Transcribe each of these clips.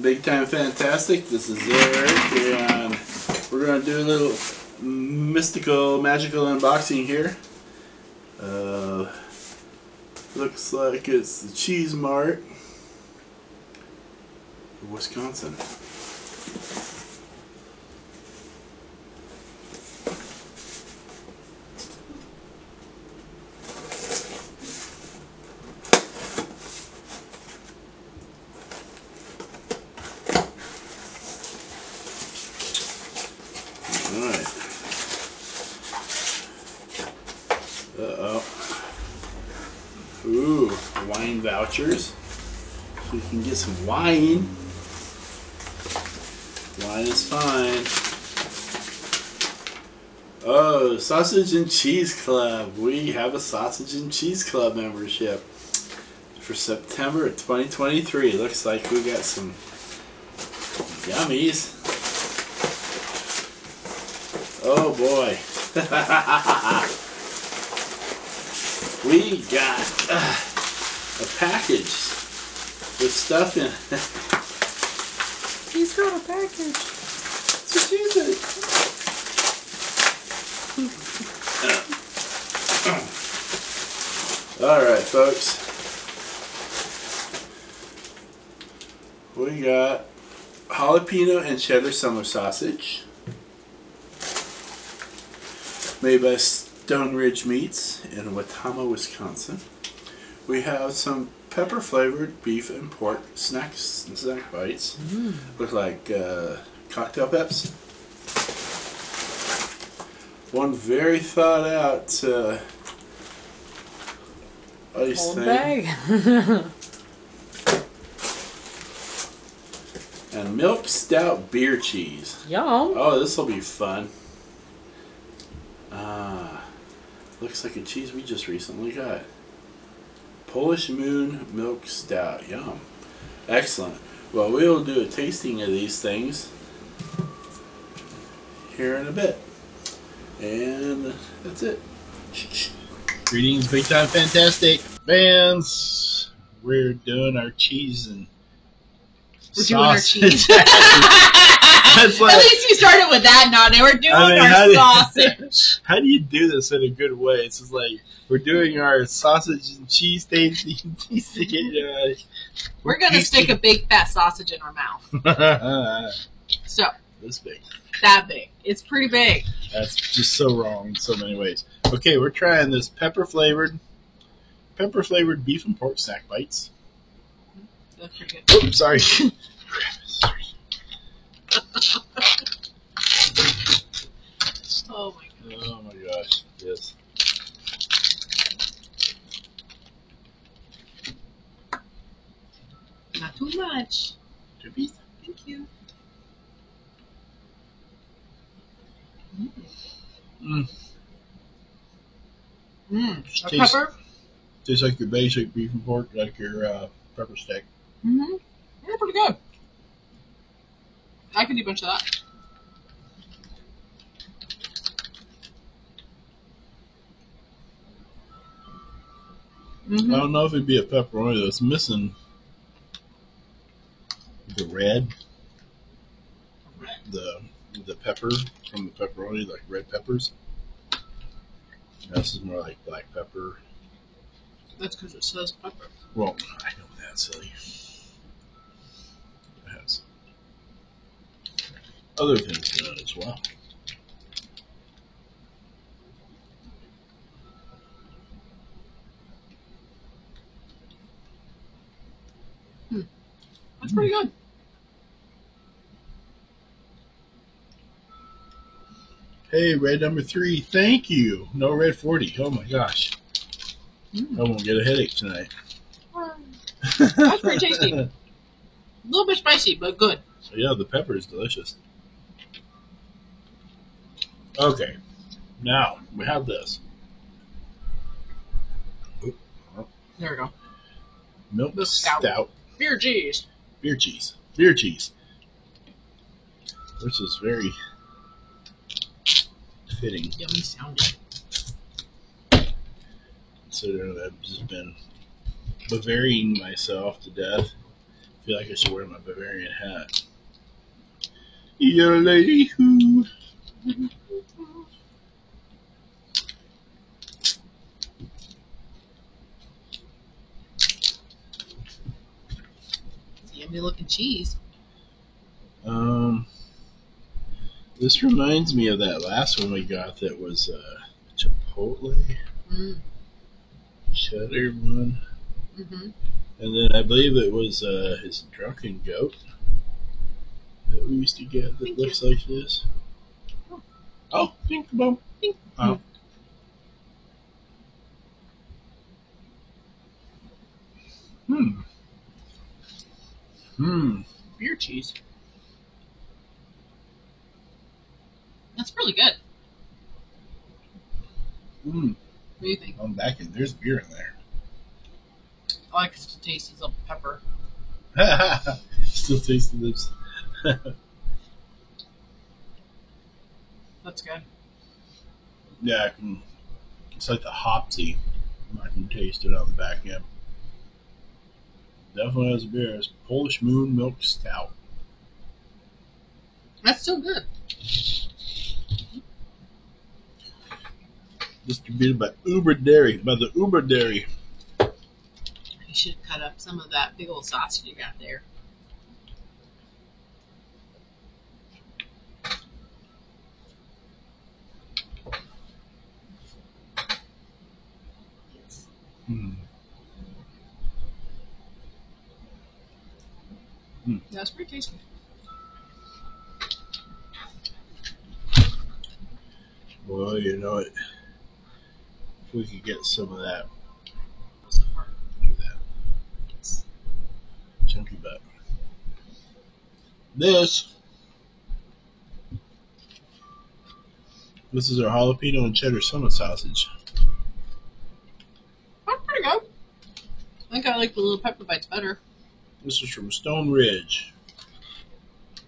Big Time Fantastic. This is Eric, and we're going to do a little mystical, magical unboxing here. Looks like it's the Cheese Mart, Wisconsin. Alright. Uh-oh. Ooh, wine vouchers. So you can get some wine. Wine is fine. Oh, Sausage and Cheese Club. We have a Sausage and Cheese Club membership for September of 2023. Looks like we got some yummies. Oh boy. We got a package with stuff in it. He's got a package. So choose it. Alright, folks. We got jalapeno and cheddar summer sausage, made by Stone Ridge Meats in Watama, Wisconsin. We have some pepper flavored beef and pork snack bites. Look like cocktail peps. One very thought out ice thing. Bag. And milk stout beer cheese. Yum. Oh, this will be fun. Looks like a cheese we just recently got. Polish Moon Milk Stout. Yum. Excellent. Well, we'll do a tasting of these things here in a bit. And that's it. Greetings, Big Time Fantastic fans. We're doing our cheese and sausage. Like, at least you started with that, Nana. We're doing our sausage. How do you do this in a good way? It's just like we're doing our sausage and cheese tasting. We're gonna stick a big fat sausage in our mouth. So this big. That big. It's pretty big. That's just so wrong in so many ways. Okay, we're trying this pepper flavored beef and pork snack bites. That's pretty good. Oops, sorry. Oh my gosh. Oh my gosh, yes. Not too much. Two piece. Thank you. Pepper? Tastes like your basic beef and pork, like your pepper steak. Yeah, pretty good. I can do a bunch of that. I don't know if it'd be a pepperoni though. It's missing the red, the pepper from the pepperoni, like red peppers. This is more like black pepper. That's because it says pepper. Well, I know that, silly. It has other things in it as well. That's pretty good. Hey, red number 3, thank you. No red 40. Oh my gosh. I won't get a headache tonight. That's pretty tasty. A little bit spicy, but good. So yeah, the pepper is delicious. Okay, now we have this. There we go. Milk stout. Beer cheese. Beer cheese. Beer cheese. This is very fitting. Yummy sounding. Considering I've just been Bavarian myself to death. feel like I should wear my Bavarian hat. You're a lady who. Yummy looking cheese. This reminds me of that last one we got that was Chipotle cheddar one. Mm-hmm. And then I believe it was his drunken goat that we used to get that looks like this. Oh, pink bump. Pink. Oh. Beer cheese. That's really good. What do you think? I'm back in. There's beer in there. I like the taste of pepper. Still tasting this. That's good. Yeah, I can. It's like the hopsy. I can taste it on the back end. Definitely has a beer. It's Polish Moon Milk Stout. That's still good. Distributed by Uber Dairy. By the Uber Dairy. You should have cut up some of that big old sausage you got there. Yes. That's pretty tasty. Well, you know it. If we could get some of that. Do that. Chunky butt. This is our jalapeno and cheddar summit sausage. That's pretty good. I think I like the little pepper bites better. This is from Stone Ridge.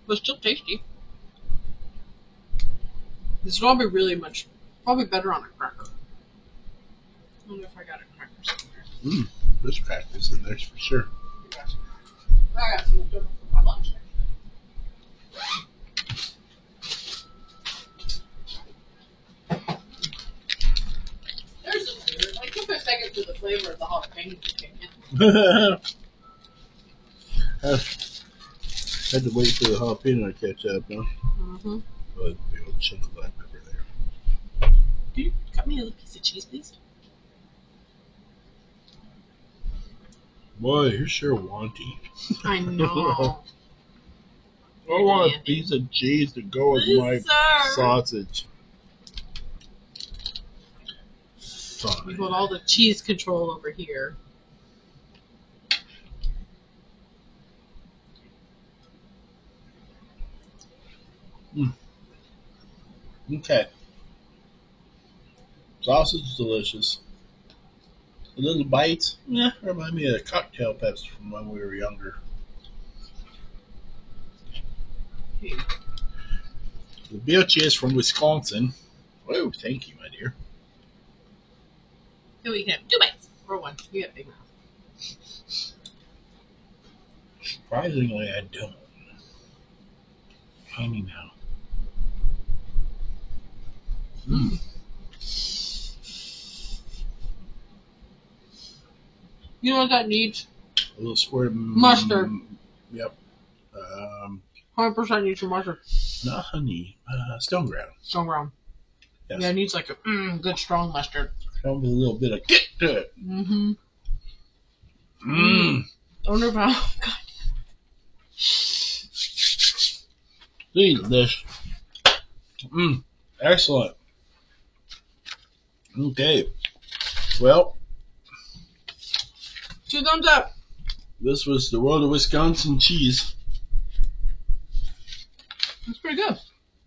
But still tasty. This will be probably better on a cracker. I wonder if I got a cracker somewhere. There's crackers in there for sure. I got some for my lunch. There's the flavor. It took a second for the flavor of the jalapeno to kick in. Had to wait for the jalapeno to catch up, huh? Mm-hmm. Oh, a big old chunk of black pepper there. Can you cut me a little piece of cheese, please? Boy, you're sure wanty. I know. I want a piece of cheese to go with my sausage. Fine. We got all the cheese control over here. Okay. Sausage is delicious. The little bites, remind me of the cocktail peps from when we were younger. The bitch is from Wisconsin. Oh, thank you, my dear. So we can have 2 bites or 1. You got big mouth. Surprisingly, I don't. Tiny mouth. You know what that needs? A little squirt of mustard. Yep. 100% needs some mustard. Not honey. Stone ground. Stone ground. Yes. Yeah, it needs like a good strong mustard. Come with a little bit of kick to it. Mm-hmm. Mmm. I wonder about. God. Delish. Excellent. Okay. Well, 2 thumbs up. this was the world of Wisconsin cheese. That's pretty good.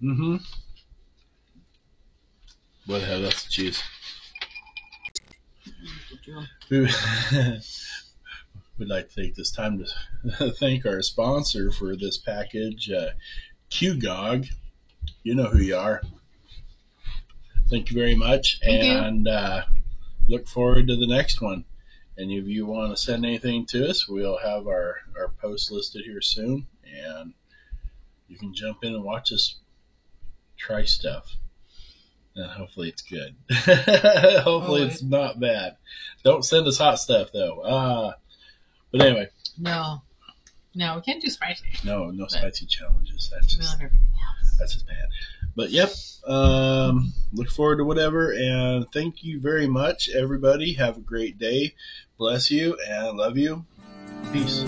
Mm-hmm. Boy, the hell, that's the cheese. We'd like to take this time to thank our sponsor for this package, QGOG. You know who you are. Thank you very much, Thank you. and look forward to the next one. And if you want to send anything to us, we'll have our post listed here soon. And you can jump in and watch us try stuff. And hopefully it's good. Hopefully it's not bad. Don't send us hot stuff, though. But anyway. No, we can't do spicy. No spicy challenges. That's just bad. But yep, look forward to whatever, and thank you very much, everybody. Have a great day. Bless you and love you. Peace.